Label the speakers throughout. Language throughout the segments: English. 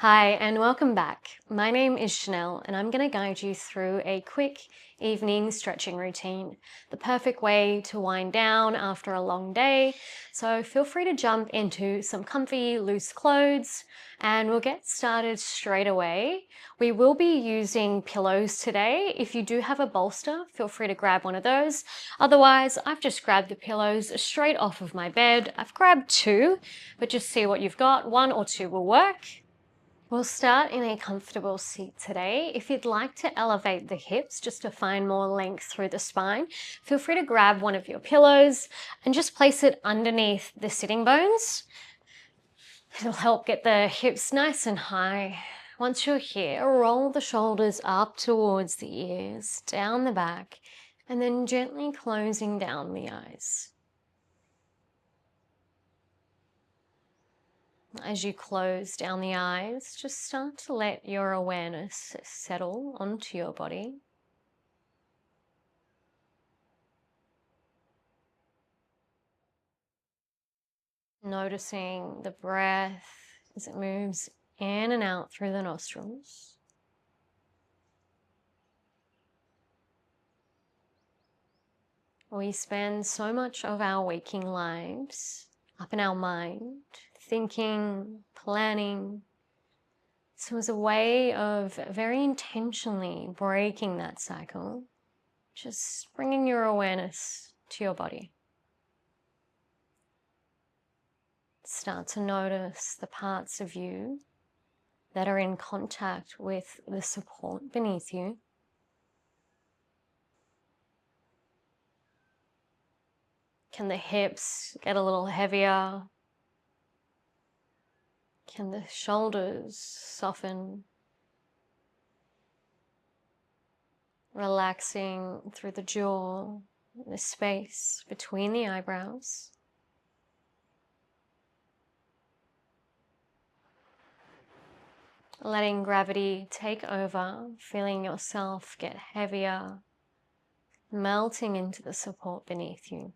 Speaker 1: Hi and welcome back. My name is Chanel and I'm going to guide you through a quick evening stretching routine, the perfect way to wind down after a long day. So feel free to jump into some comfy loose clothes and we'll get started straight away. We will be using pillows today. If you do have a bolster, feel free to grab one of those. Otherwise, I've just grabbed the pillows straight off of my bed. I've grabbed two, but just see what you've got. One or two will work. We'll start in a comfortable seat today. If you'd like to elevate the hips just to find more length through the spine, feel free to grab one of your pillows and just place it underneath the sitting bones. It'll help get the hips nice and high. Once you're here, roll the shoulders up towards the ears, down the back, and then gently closing down the eyes. As you close down the eyes, just start to let your awareness settle onto your body. Noticing the breath as it moves in and out through the nostrils. We spend so much of our waking lives up in our mind, thinking, planning. So as a way of very intentionally breaking that cycle, just bringing your awareness to your body. Start to notice the parts of you that are in contact with the support beneath you. Can the hips get a little heavier? Can the shoulders soften? Relaxing through the jaw, the space between the eyebrows. Letting gravity take over, feeling yourself get heavier, melting into the support beneath you.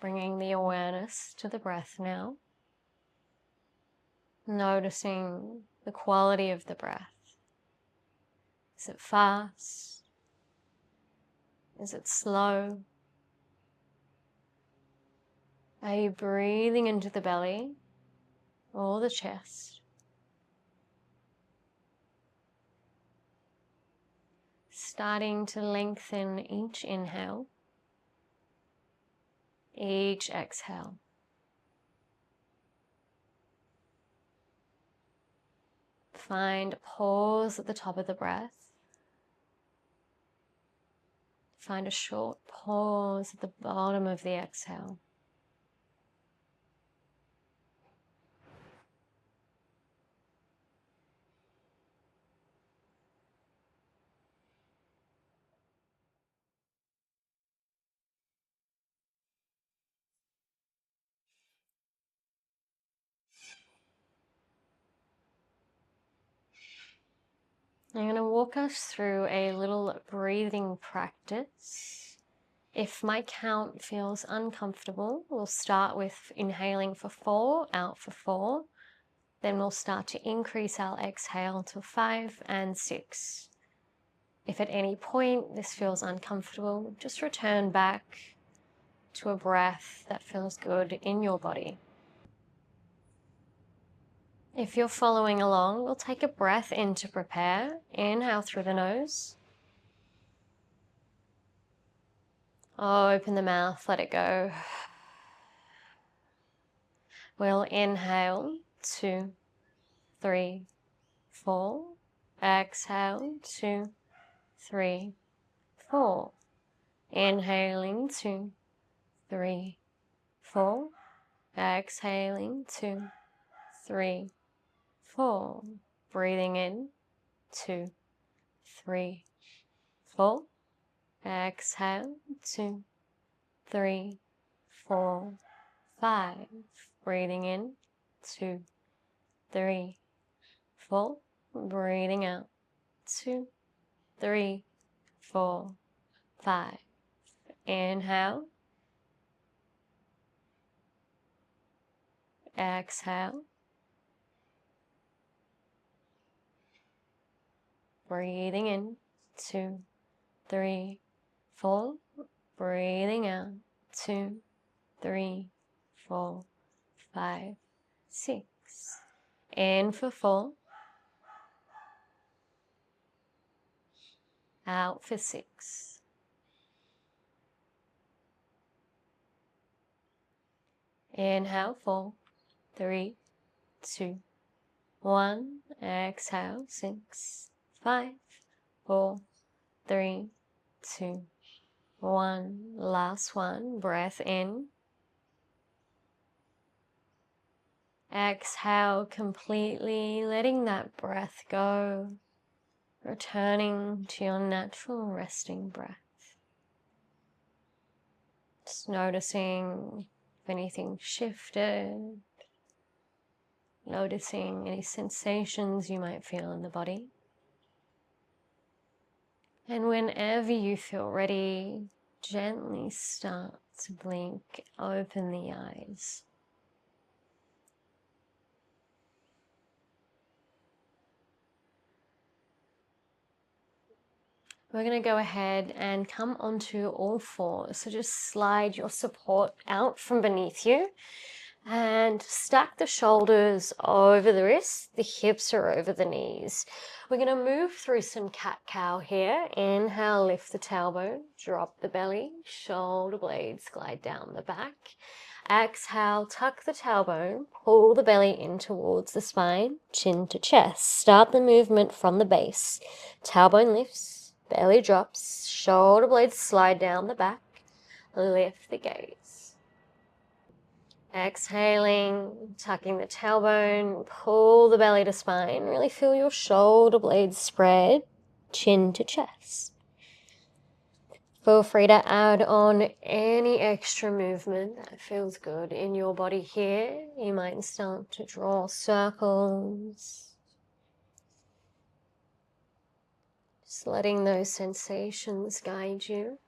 Speaker 1: Bringing the awareness to the breath now. Noticing the quality of the breath. Is it fast? Is it slow? Are you breathing into the belly or the chest? Starting to lengthen each inhale, each exhale. Find a pause at the top of the breath. Find a short pause at the bottom of the exhale. I'm going to walk us through a little breathing practice. If my count feels uncomfortable, we'll start with inhaling for 4, out for 4. Then we'll start to increase our exhale to 5 and 6. If at any point this feels uncomfortable, just return back to a breath that feels good in your body. If you're following along, we'll take a breath in to prepare. Inhale through the nose. Open the mouth, let it go. We'll inhale, 2, 3, 4. Exhale, 2, 3, 4. Inhaling, 2, 3, 4. Exhaling, 2, 3, 4. Breathing in, 2, 3, 4. Exhale, 2, 3, 4, 5. Breathing in, 2, 3, 4. Breathing out, 2, 3, 4, 5. Inhale, Exhale. Breathing in, 2, 3, 4. Breathing out, 2, 3, 4, 5, 6. In for 4. Out for 6. Inhale, 4, 3, 2, 1. Exhale, 6, 5, 4, 3, 2, 1. Last one. Breath in. Exhale completely, letting that breath go. Returning to your natural resting breath. Just noticing if anything shifted. Noticing any sensations you might feel in the body. And whenever you feel ready, gently start to blink, open the eyes. We're going to go ahead and come onto all fours. So just slide your support out from beneath you and stack the shoulders over the wrists. The hips are over the knees. We're going to move through some cat-cow here. Inhale, lift the tailbone, drop the belly, shoulder blades glide down the back. Exhale, tuck the tailbone, pull the belly in towards the spine, chin to chest. Start the movement from the base. Tailbone lifts. Belly drops, shoulder blades slide down the back, lift the gaze. Exhaling, tucking the tailbone, pull the belly to spine. Really feel your shoulder blades spread, chin to chest. Feel free to add on any extra movement that feels good in your body here. You might start to draw circles. Just letting those sensations guide you.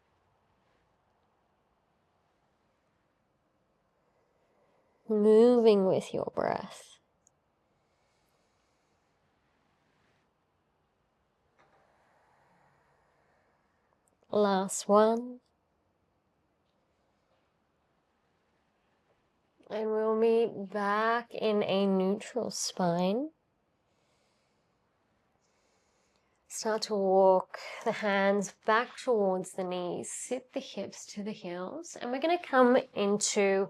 Speaker 1: Moving with your breath. Last one. And we'll meet back in a neutral spine. Start to walk the hands back towards the knees, sit the hips to the heels, and we're going to come into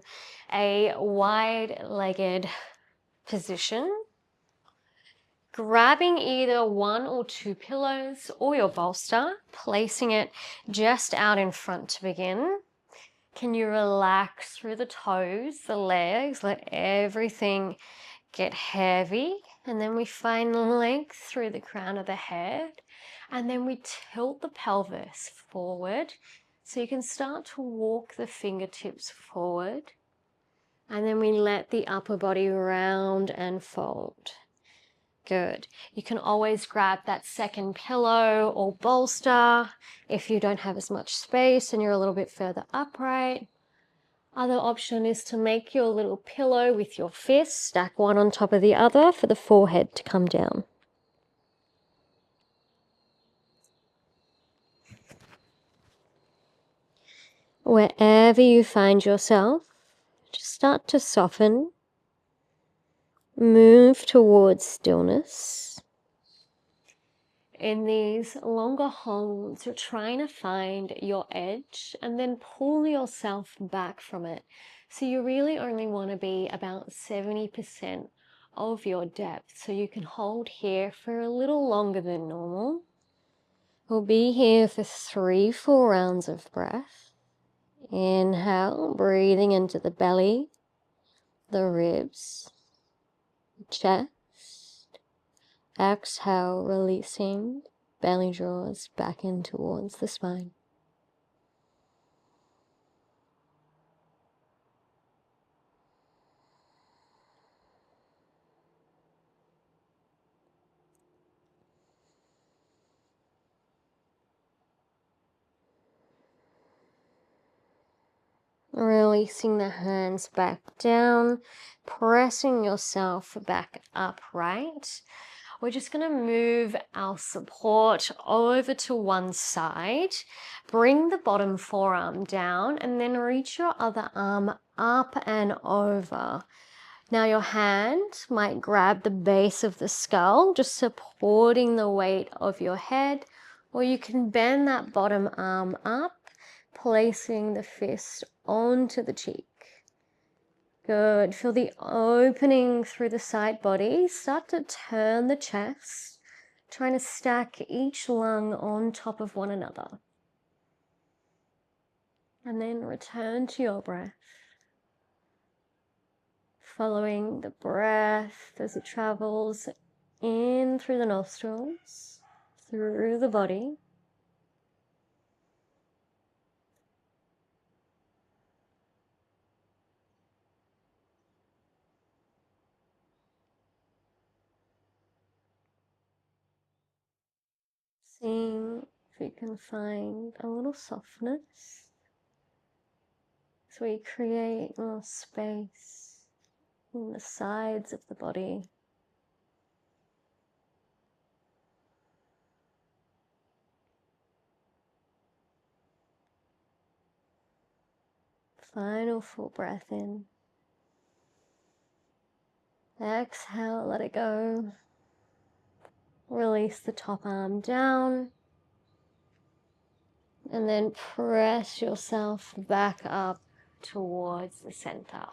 Speaker 1: a wide-legged position, grabbing either 1 or 2 pillows or your bolster, placing it just out in front to begin. Can you relax through the toes, the legs, let everything get heavy, and then we find length through the crown of the head, and then we tilt the pelvis forward so you can start to walk the fingertips forward, and then we let the upper body round and fold. Good. You can always grab that second pillow or bolster if you don't have as much space and you're a little bit further upright. Other option is to make your little pillow with your fists, stack one on top of the other for the forehead to come down. Wherever you find yourself, just start to soften, move towards stillness. In these longer holds, you're trying to find your edge and then pull yourself back from it. So you really only want to be about 70% of your depth. So you can hold here for a little longer than normal. We'll be here for 3-4 rounds of breath. Inhale, breathing into the belly, the ribs, chest. Exhale, releasing. Belly draws back in towards the spine. Releasing the hands back down, pressing yourself back upright. We're just going to move our support over to one side. Bring the bottom forearm down and then reach your other arm up and over. Now your hand might grab the base of the skull, just supporting the weight of your head, or you can bend that bottom arm up, placing the fist onto the cheek. Good. Feel the opening through the side body. Start to turn the chest, trying to stack each lung on top of one another. And then return to your breath. Following the breath as it travels in through the nostrils, through the body. Seeing if you can find a little softness. So we create more space in the sides of the body. Final full breath in. Exhale, let it go. Release the top arm down. And then press yourself back up towards the center.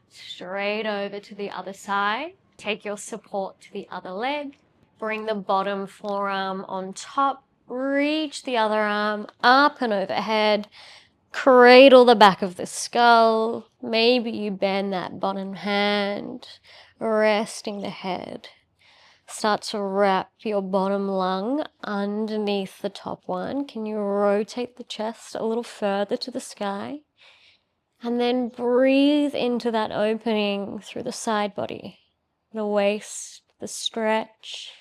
Speaker 1: Straight over to the other side. Take your support to the other leg. Bring the bottom forearm on top. Reach the other arm up and overhead. Cradle the back of the skull. Maybe you bend that bottom hand, resting the head. Start to wrap your bottom lung underneath the top one. Can you rotate the chest a little further to the sky? And then breathe into that opening through the side body, the waist, the stretch.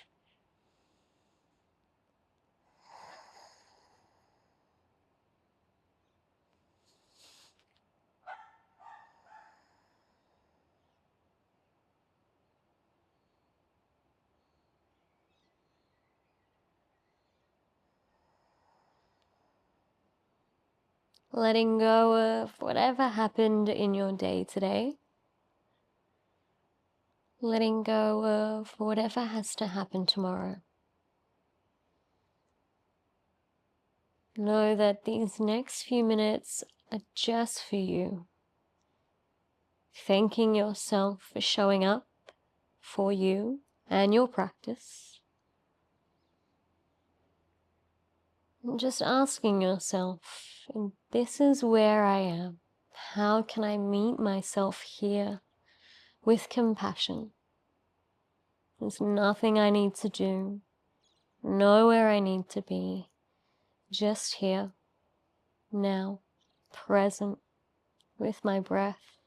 Speaker 1: Letting go of whatever happened in your day today. Letting go of whatever has to happen tomorrow. Know that these next few minutes are just for you. Thanking yourself for showing up for you and your practice. And just asking yourself, this is where I am. How can I meet myself here with compassion? There's nothing I need to do, nowhere I need to be, just here, now, present, with my breath,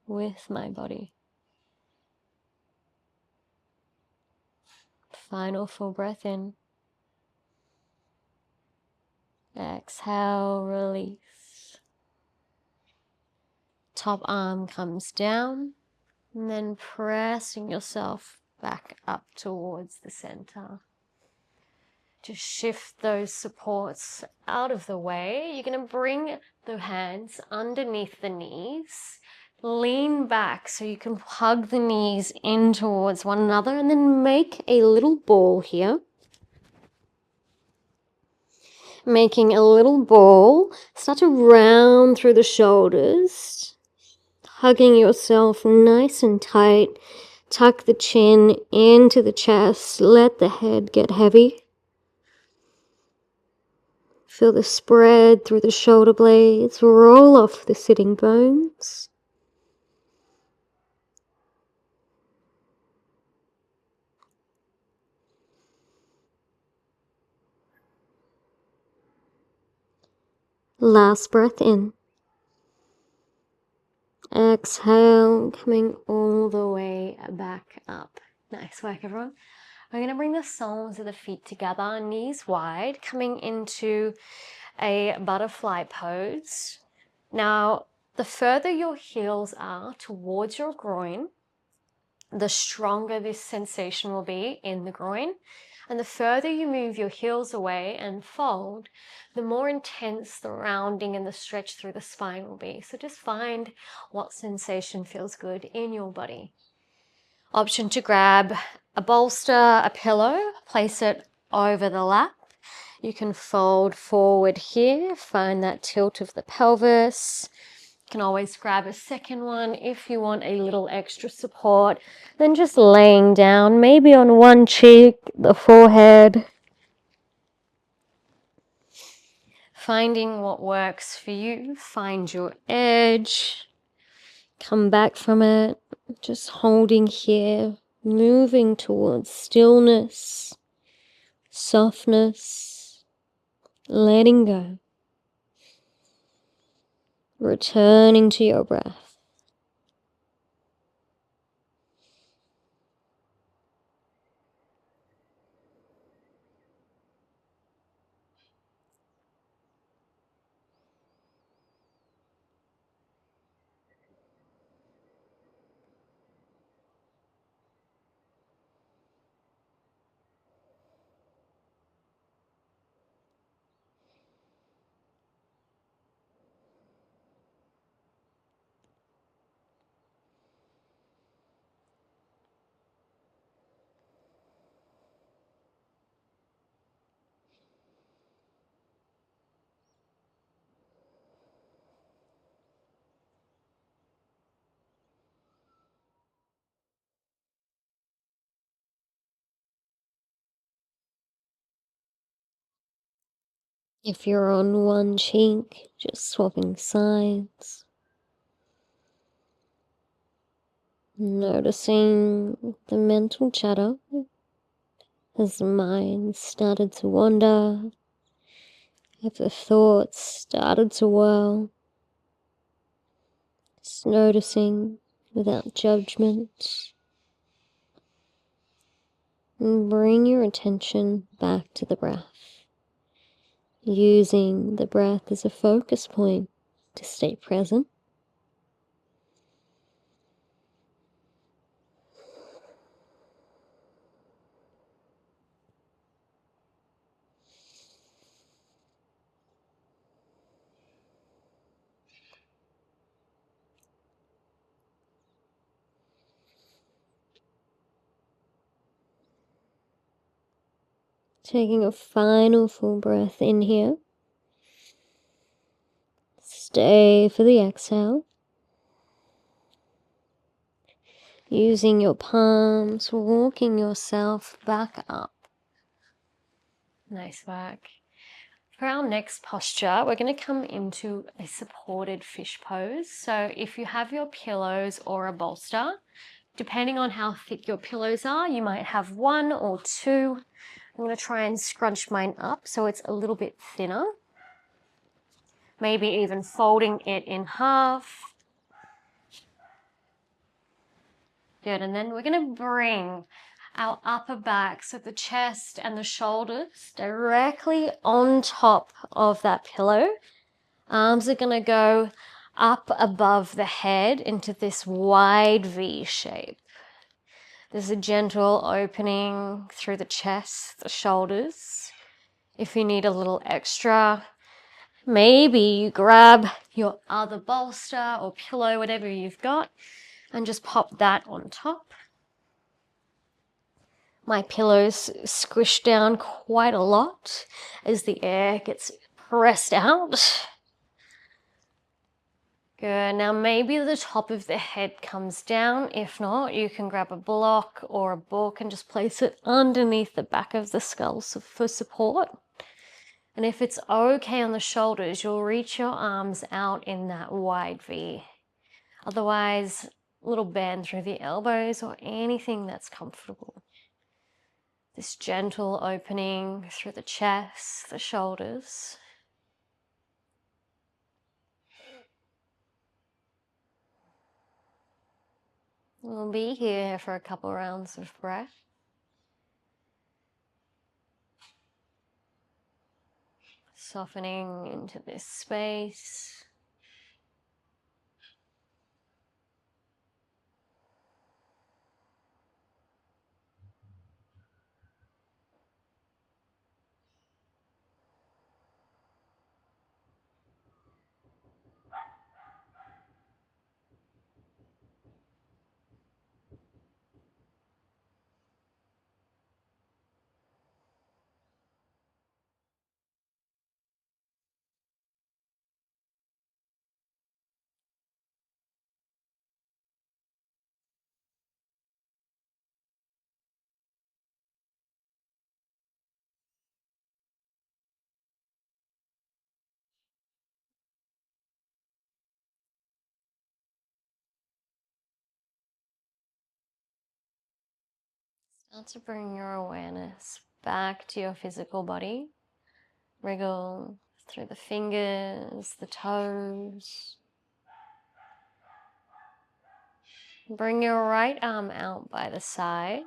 Speaker 1: with my body. Final full breath in. Exhale, release. Top arm comes down, and then pressing yourself back up towards the center. Just shift those supports out of the way. You're going to bring the hands underneath the knees. Lean back so you can hug the knees in towards one another, and then make a little ball here. Making a little ball. Start to round through the shoulders. Hugging yourself nice and tight. Tuck the chin into the chest. Let the head get heavy. Feel the spread through the shoulder blades. Roll off the sitting bones. Last breath in. Exhale, coming all the way back up. Nice work, everyone. We're going to bring the soles of the feet together, knees wide, coming into a butterfly pose. Now, The further your heels are towards your groin, the stronger this sensation will be in the groin. And the further you move your heels away and fold, the more intense the rounding and the stretch through the spine will be. So just find what sensation feels good in your body. Option to grab a bolster, a pillow, place it over the lap. You can fold forward here, find that tilt of the pelvis. You can always grab a second one if you want a little extra support. Then just laying down, maybe on one cheek, the forehead. Finding what works for you. Find your edge. Come back from it. Just holding here. Moving towards stillness, softness, letting go. Returning to your breath. If you're on one cheek, just swapping sides. Noticing the mental chatter as the mind started to wander, if the thoughts started to whirl. Just noticing without judgment. And bring your attention back to the breath. Using the breath as a focus point to stay present. Taking a final full breath in here. Stay for the exhale. Using your palms, walking yourself back up. Nice work. For our next posture, we're going to come into a supported fish pose. So if you have your pillows or a bolster, depending on how thick your pillows are, you might have one or two. I'm going to try and scrunch mine up so it's a little bit thinner. Maybe even folding it in half. Good, and then we're going to bring our upper back, so the chest and the shoulders directly on top of that pillow. Arms are going to go up above the head into this wide V shape. There's a gentle opening through the chest, the shoulders. If you need a little extra, maybe you grab your other bolster or pillow, whatever you've got, and just pop that on top. My pillows squish down quite a lot as the air gets pressed out. Good, now maybe the top of the head comes down. If not, you can grab a block or a book and just place it underneath the back of the skull for support. And if it's okay on the shoulders, you'll reach your arms out in that wide V. Otherwise, a little bend through the elbows or anything that's comfortable. This gentle opening through the chest, the shoulders. We'll be here for a couple rounds of breath. Softening into this space. Start to bring your awareness back to your physical body. Wriggle through the fingers, the toes. Bring your right arm out by the side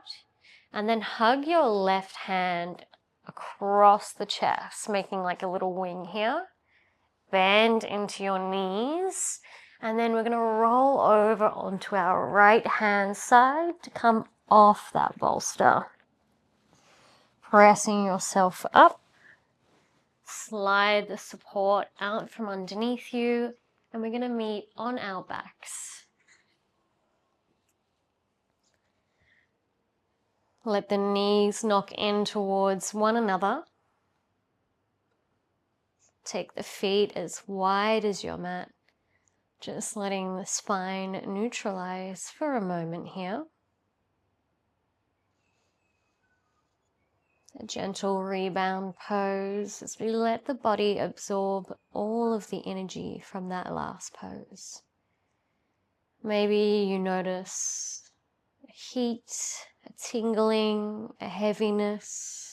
Speaker 1: and then hug your left hand across the chest, making like a little wing here. Bend into your knees, and then we're going to roll over onto our right hand side to come off that bolster. Pressing yourself up. Slide the support out from underneath you, and we're going to meet on our backs. Let the knees knock in towards one another. Take the feet as wide as your mat, just letting the spine neutralize for a moment here. A gentle rebound pose as we let the body absorb all of the energy from that last pose. Maybe you notice a heat, a tingling, a heaviness.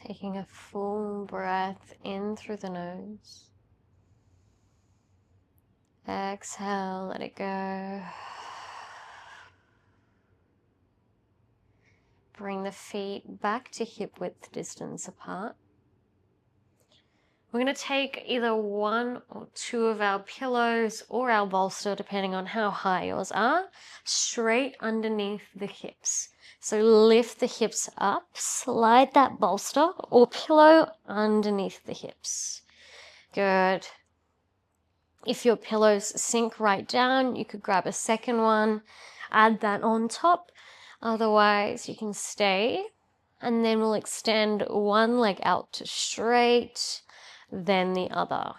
Speaker 1: Taking a full breath in through the nose. Exhale, let it go. Bring the feet back to hip width distance apart. We're going to take either one or two of our pillows or our bolster, depending on how high yours are, straight underneath the hips. So lift the hips up, slide that bolster or pillow underneath the hips. Good. If your pillows sink right down, you could grab a second one, add that on top. Otherwise, you can stay, and then we'll extend one leg out to straight, then the other.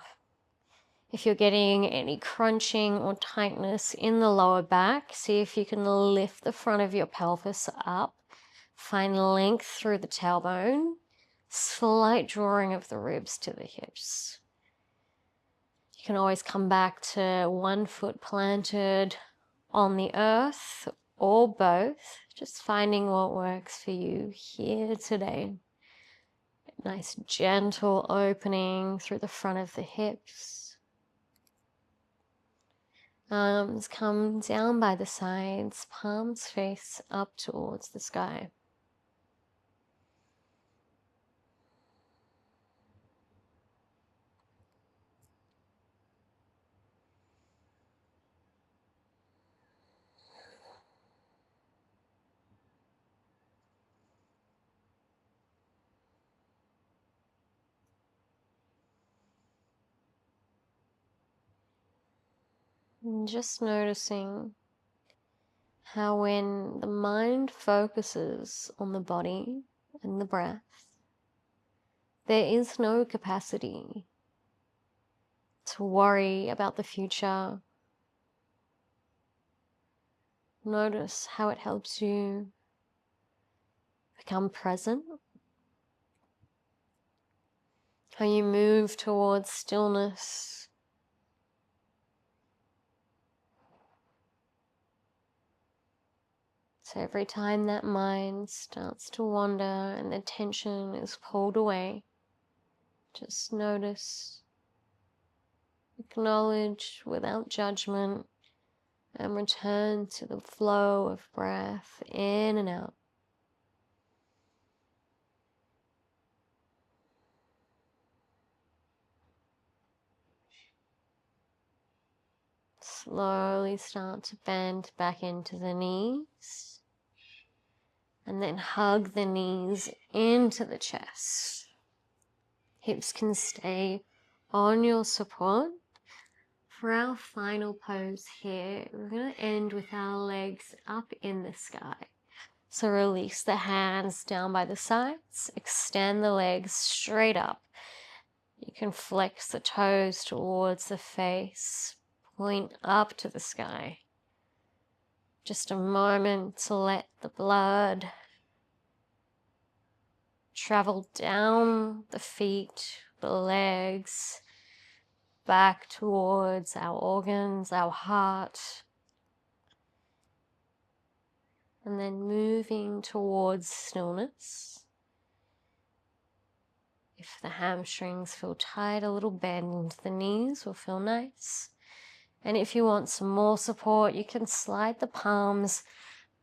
Speaker 1: If you're getting any crunching or tightness in the lower back, see if you can lift the front of your pelvis up, find length through the tailbone, slight drawing of the ribs to the hips. You can always come back to one foot planted on the earth or both, just finding what works for you here today. Nice gentle opening through the front of the hips. Arms come down by the sides, palms face up towards the sky. And just noticing how when the mind focuses on the body and the breath, there is no capacity to worry about the future. Notice how it helps you become present, how you move towards stillness. So every time that mind starts to wander and the tension is pulled away, just notice, acknowledge without judgment, and return to the flow of breath in and out. Slowly start to bend back into the knees. And then hug the knees into the chest. Hips can stay on your support. For our final pose here, we're going to end with our legs up in the sky. So release the hands down by the sides, extend the legs straight up. You can flex the toes towards the face, point up to the sky. Just a moment to let the blood travel down the feet, the legs, back towards our organs, our heart, and then moving towards stillness. If the hamstrings feel tight, a little bend into the knees will feel nice. And if you want some more support, you can slide the palms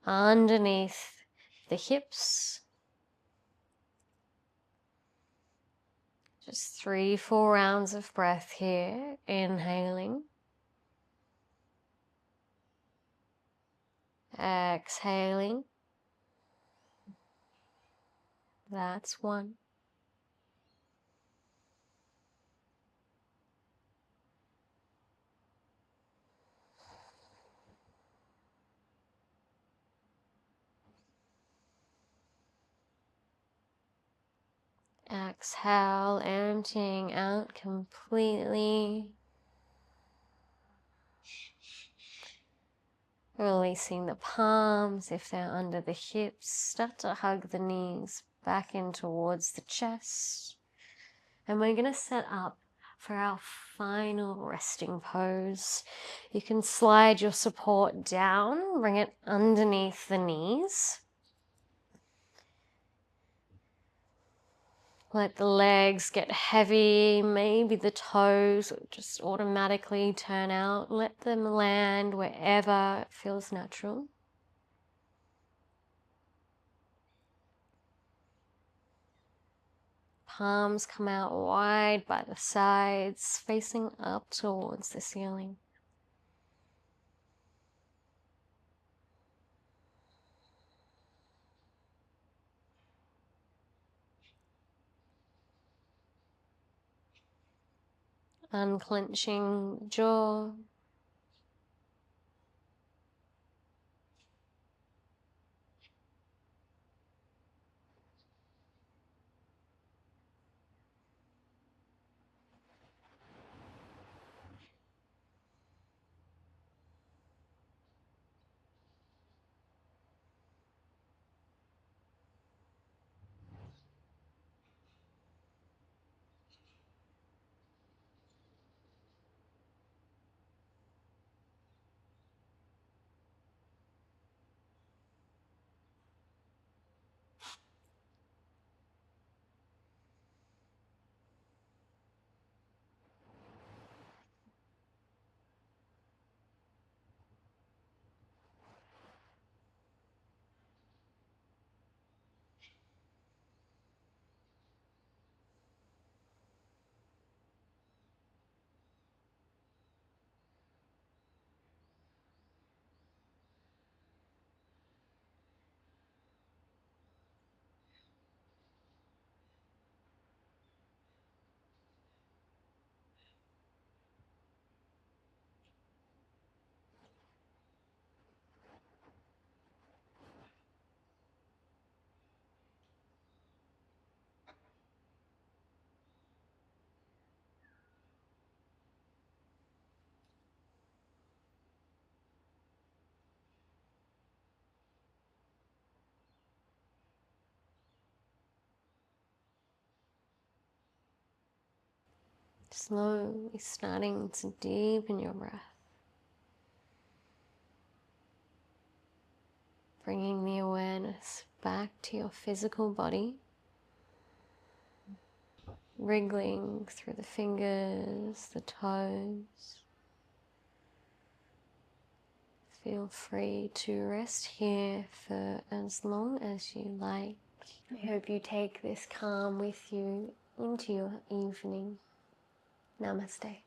Speaker 1: underneath the hips. Just 3-4 rounds of breath here. Inhaling. Exhaling. That's 1. Exhale, emptying out completely. Releasing the palms if they're under the hips. Start to hug the knees back in towards the chest. And we're going to set up for our final resting pose. You can slide your support down, bring it underneath the knees. Let the legs get heavy, maybe the toes just automatically turn out. Let them land wherever it feels natural. Palms come out wide by the sides, facing up towards the ceiling. Unclenching jaw. Slowly starting to deepen your breath. Bringing the awareness back to your physical body. Wriggling through the fingers, the toes. Feel free to rest here for as long as you like. I hope you take this calm with you into your evening. Namaste.